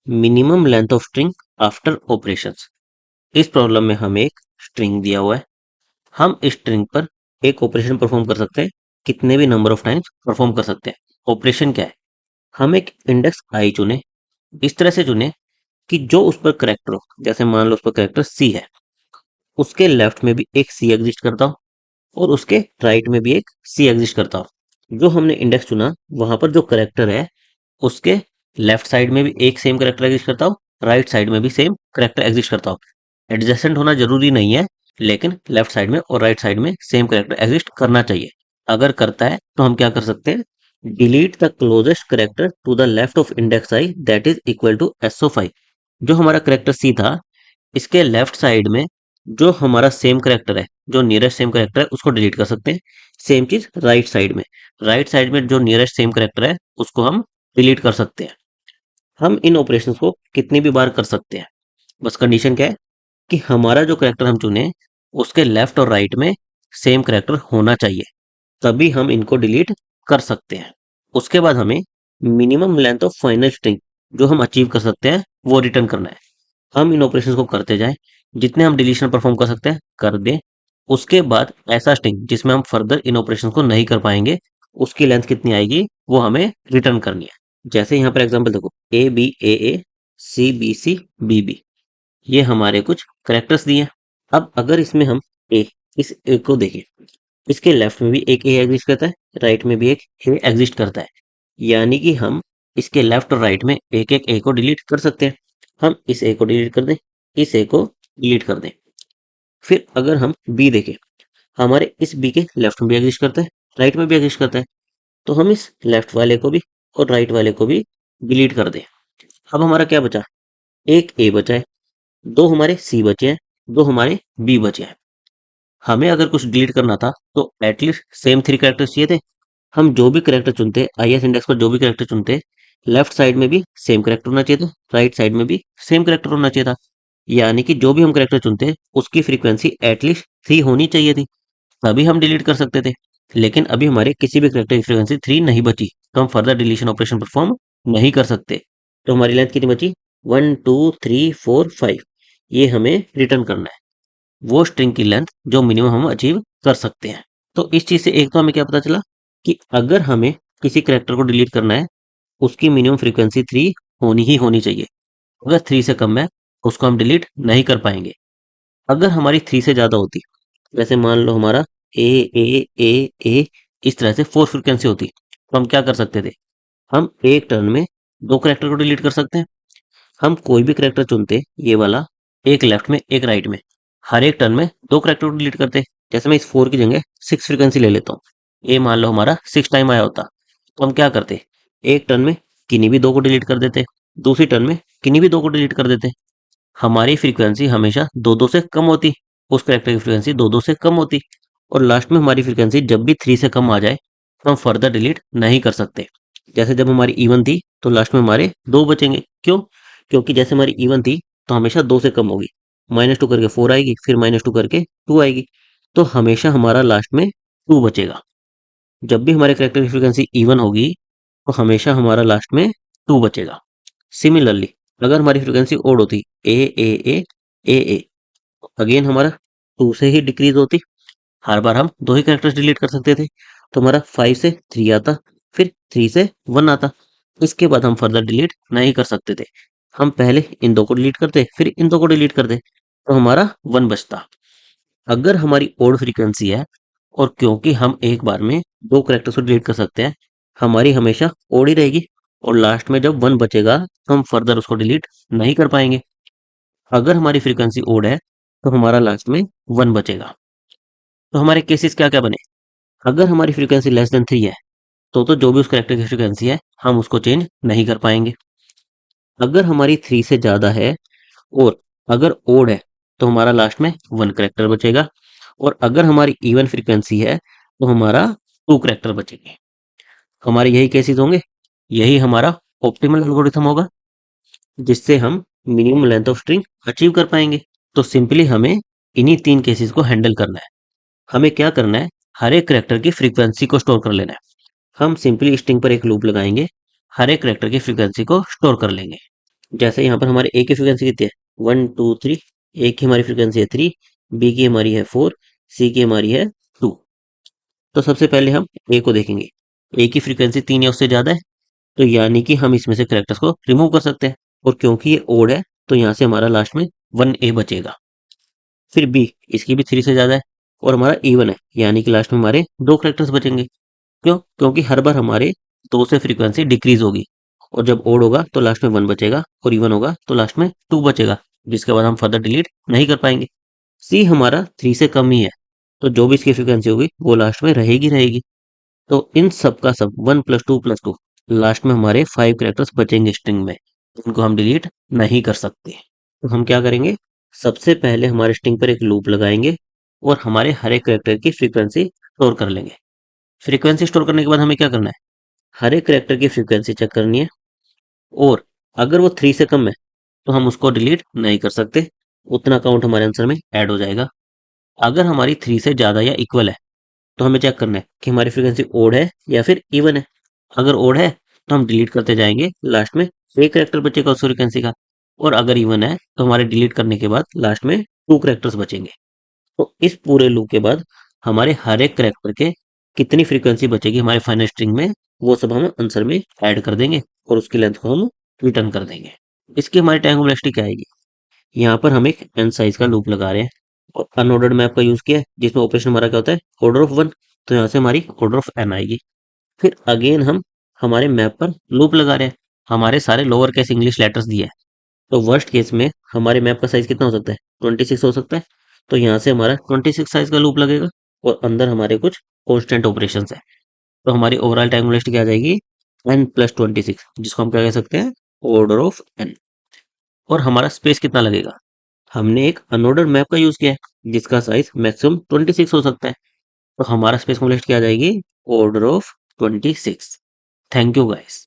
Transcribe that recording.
Minimum length of string after operations. इस problem में हमें एक स्ट्रिंग दिया हुआ है। हम इस स्ट्रिंग पर एक ऑपरेशन परफॉर्म कर सकते हैं, कितने भी नंबर ऑफ टाइम्स परफॉर्म कर सकते हैं। ऑपरेशन क्या है? हम एक इंडेक्स आई चुने, इस तरह से चुने कि जो उस पर करेक्टर हो। जैसे मान लो उस पर करेक्टर सी है, उसके लेफ्ट में भी एक सी एग्जिस्ट करता हो और उसके राइट में भी एक सी एग्जिस्ट करता हो। जो हमने इंडेक्स चुना वहां पर जो करेक्टर है उसके लेफ्ट साइड में भी एक सेम करेक्टर एग्जिस्ट करता हो, राइट साइड में भी सेम करेक्टर एग्जिस्ट करता हो। एडजेसेंट होना जरूरी नहीं है, लेकिन लेफ्ट साइड में और राइट साइड में सेम करेक्टर एग्जिस्ट करना चाहिए। अगर करता है तो हम क्या कर सकते हैं? Delete the closest character to the left of index I that is equal to SO5। जो हमारा करेक्टर सी था, इसके लेफ्ट साइड में जो हमारा सेम करेक्टर है, जो नियरेस्ट सेम करेक्टर है, उसको डिलीट कर सकते हैं। सेम चीज राइट साइड में जो नियरेस्ट सेम करेक्टर है उसको हम डिलीट कर सकते हैं। हम इन ऑपरेशंस को कितनी भी बार कर सकते हैं। बस कंडीशन क्या है कि हमारा जो करेक्टर हम चुने उसके लेफ्ट और राइट में सेम करेक्टर होना चाहिए, तभी हम इनको डिलीट कर सकते हैं। उसके बाद हमें minimum length of final string जो हम अचीव कर सकते हैं वो रिटर्न करना है। हम इन ऑपरेशंस को करते जाएं, जितने हम डिलीशन परफॉर्म कर सकते हैं कर दें। उसके बाद ऐसा स्ट्रिंग जिसमें हम फर्दर इन ऑपरेशंस को नहीं कर पाएंगे, उसकी लेंथ कितनी आएगी वो हमें रिटर्न करनी है। जैसे यहाँ पर एग्जांपल देखो, A B A A C B C B B, ये हमारे कुछ करेक्टर्स दिए हैं। अब अगर इसमें हम ए इस ए को देखें, इसके लेफ्ट में भी एक ए एग्जिस्ट करता है, राइट में भी एक ए एग्जिस्ट करता है। यानी कि हम इसके लेफ्ट और राइट में एक एक ए को डिलीट कर सकते हैं। हम इस ए को डिलीट कर दें, इस ए को डिलीट कर दें। फिर अगर हम बी देखें, हमारे इस बी के लेफ्ट में भी एग्जिस्ट करता है, राइट में भी एग्जिस्ट करता है। तो हम इस लेफ्ट वाले को भी और राइट वाले को भी डिलीट कर दें। अब हमारा क्या बचा? एक ए बचा है, दो हमारे सी बचे हैं, दो हमारे बी बचे हैं। हमें अगर कुछ डिलीट करना था तो एटलीस्ट सेम थ्री कैरेक्टर्स चाहिए थे। हम जो भी करेक्टर चुनते, IS इंडेक्स पर जो भी करेक्टर चुनते, लेफ्ट साइड में भी सेम करेक्टर होना चाहिए था, राइट साइड में भी सेम करेक्टर होना चाहिए था। यानी कि जो भी हम करेक्टर चुनते उसकी फ्रीक्वेंसी एटलीस्ट 3 होनी चाहिए थी, तभी हम डिलीट कर सकते थे। लेकिन अभी हमारे किसी भी करेक्टर की फ्रीक्वेंसी 3 नहीं बची, तो हम फर्दर डिलीशन ऑपरेशन परफॉर्म नहीं कर सकते। तो हमारी लेंथ कितनी बची? 1 2 3 4 5। ये हमें रिटर्न करना है, वो स्ट्रिंग की लेंथ जो मिनिमम हम अचीव कर सकते हैं। तो इस चीज से एक तो हमें क्या पता चला कि अगर हमें किसी करेक्टर को डिलीट करना है, उसकी मिनिमम फ्रीक्वेंसी 3 होनी ही होनी चाहिए। अगर 3 से कम है उसको हम डिलीट नहीं कर पाएंगे। अगर हमारी 3 से ज्यादा होती, जैसे मान लो हमारा ए ए ए ए, इस तरह से 4 फ्रीक्वेंसी होती, तो हम क्या कर सकते थे? हम एक टर्न में दो करेक्टर को डिलीट कर सकते हैं। हम कोई भी करेक्टर चुनते, ये वाला, एक लेफ्ट में एक राइट में, हर एक टर्न में दो करेक्टर को डिलीट करते। जैसे मैं इस 4 की जगह 6 फ्रीक्वेंसी ले लेता हूँ, ये मान लो हमारा 6 टाइम आया होता, तो हम क्या करते? एक टर्न में किन्हीं भी दो को डिलीट कर देते, दूसरी टर्न में किन्हीं भी दो को डिलीट कर देते। हमारी फ्रीक्वेंसी हमेशा दो दो से कम होती, उस करेक्टर की फ्रीक्वेंसी दो दो से कम होती, और लास्ट में हमारी फ्रीक्वेंसी जब भी 3 से कम आ जाए तो हम फर्दर डिलीट नहीं कर सकते। जैसे जब हमारी इवन थी तो लास्ट में हमारे दो बचेंगे। क्यों? क्योंकि जैसे हमारी इवन थी तो हमेशा दो से कम होगी, -2 करके 4 आएगी, फिर -2 करके 2 आएगी, तो हमेशा हमारा लास्ट में 2 बचेगा। जब भी हमारे करेक्टर की फ्रीक्वेंसी इवन होगी तो हमेशा हमारा लास्ट में 2 बचेगा। सिमिलरली अगर हमारी फ्रीक्वेंसी ओड होती, ए ए ए ए ए, अगेन हमारा 2 से ही डिक्रीज होती, हर बार हम दो ही कैरेक्टर्स डिलीट कर सकते थे। तो हमारा 5 से 3 आता, फिर 3 से 1 आता। इसके बाद हम फर्दर डिलीट नहीं कर सकते थे। हम पहले इन दो को डिलीट करते, फिर इन दो को डिलीट करते, तो हमारा 1 बचता। अगर हमारी ओड फ्रीक्वेंसी है और क्योंकि हम एक बार में दो कैरेक्टर्स को डिलीट कर सकते हैं, हमारी हमेशा ओड ही रहेगी, और लास्ट में जब 1 बचेगा तो हम फर्दर उसको डिलीट नहीं कर पाएंगे। अगर हमारी फ्रीक्वेंसी ओड है तो हमारा लास्ट में 1 बचेगा। तो हमारे केसेस क्या क्या बने? अगर हमारी फ्रीक्वेंसी लेस देन 3 है तो जो भी उस कैरेक्टर की फ्रीक्वेंसी है हम उसको चेंज नहीं कर पाएंगे। अगर हमारी 3 से ज़्यादा है और अगर ओड है तो हमारा लास्ट में 1 कैरेक्टर बचेगा, और अगर हमारी इवन फ्रीक्वेंसी है तो हमारा 2 कैरेक्टर बचेंगे। हमारे यही केसेस होंगे, यही हमारा ऑप्टिमल एल्गोरिथम होगा जिससे हम minimum length of string achieve कर पाएंगे। तो सिंपली हमें इन्हीं 3 केसेस को हैंडल करना है। हमें क्या करना है? हर एक कैरेक्टर की फ्रीक्वेंसी को स्टोर कर लेना है। हम सिंपली स्ट्रिंग पर एक लूप लगाएंगे, हर एक कैरेक्टर की फ्रीक्वेंसी को स्टोर कर लेंगे। जैसे यहाँ पर हमारे ए की फ्रीक्वेंसी कितनी है, 1 2 3। ए की हमारी फ्रीक्वेंसी है 3, बी की हमारी है 4, सी की हमारी है 2। तो सबसे पहले हम ए को देखेंगे। ए की फ्रीक्वेंसी 3 या उससे ज्यादा है, तो यानी कि हम इसमें से करेक्टर्स को रिमूव कर सकते हैं। और क्योंकि ये ओड है, तो यहाँ से हमारा लास्ट में 1 ए बचेगा। फिर बी, इसकी भी 3 से ज्यादा है और हमारा इवन है, यानी कि लास्ट में हमारे दो करेक्टर्स बचेंगे। क्यों? क्योंकि हर बार हमारे दो से फ्रीक्वेंसी डिक्रीज होगी, और जब ओड होगा तो लास्ट में 1 बचेगा, और इवन होगा तो लास्ट में 2 बचेगा, जिसके बाद हम फर्दर डिलीट नहीं कर पाएंगे। सी हमारा 3 से कम ही है, तो जो भी इसकी फ्रीक्वेंसी होगी वो लास्ट में रहेगी रहेगी। तो इन सब का सब 1 + 2 + 2, लास्ट में हमारे 5 कैरेक्टर्स बचेंगे स्ट्रिंग में, इनको हम डिलीट नहीं कर सकते। तो हम क्या करेंगे, सबसे पहले हमारे स्ट्रिंग पर एक लूप लगाएंगे और हमारे हर एक कैरेक्टर की फ्रीक्वेंसी स्टोर कर लेंगे। फ्रीक्वेंसी स्टोर करने के बाद हमें क्या करना है, हर एक कैरेक्टर की फ्रीक्वेंसी चेक करनी है, और अगर वो 3 से कम है तो हम उसको डिलीट नहीं कर सकते, उतना काउंट हमारे आंसर में ऐड हो जाएगा। अगर हमारी 3 से ज़्यादा या इक्वल है, तो हमें चेक करना है कि हमारी फ्रीक्वेंसी ओड है या फिर इवन है। अगर ओड है तो हम डिलीट करते जाएंगे, लास्ट में एक करेक्टर बचेगा उस फ्रीक्वेंसी का। और अगर इवन है तो हमारे डिलीट करने के बाद लास्ट में 2 करेक्टर्स बचेंगे। तो इस पूरे लूप के बाद हमारे हर एक करेक्टर के कितनी फ्रीक्वेंसी बचेगी हमारे फाइनल स्ट्रिंग में, वो सब हम आंसर में ऐड कर देंगे और उसकी लेंथ को हम रिटर्न कर देंगे। इसकी हमारी टाइम कॉम्प्लेक्सिटी क्या आएगी, यहाँ पर हम एक एन साइज का लूप लगा रहे हैं और अनऑर्डर्ड मैप का यूज किया है, जिसमें ऑपरेशन हमारा क्या होता है, ऑर्डर ऑफ 1। तो यहाँ से हमारी ऑर्डर ऑफ एन आएगी। फिर अगेन हम हमारे मैप पर लूप लगा रहे हैं, हमारे सारे लोअर केस इंग्लिश लेटर्स दिए हैं। तो वर्स्ट केस में हमारे मैप का साइज कितना हो सकता है, 26 हो सकता है। तो यहाँ से हमारा 26 साइज का लूप लगेगा और अंदर हमारे कुछ कॉन्स्टेंट ऑपरेशन है। तो हमारी ओवरऑल टाइम वेलोसिटी क्या आ जाएगी, n+26, जिसको हम क्या कह सकते हैं, ऑर्डर ऑफ n। और हमारा स्पेस कितना लगेगा, हमने एक अनऑर्डर्ड मैप का यूज किया है जिसका साइज मैक्सिमम 26 हो सकता है। तो हमारा स्पेस कॉम्प्लेक्स क्या आ जाएगी, order of 26। Thank you guys.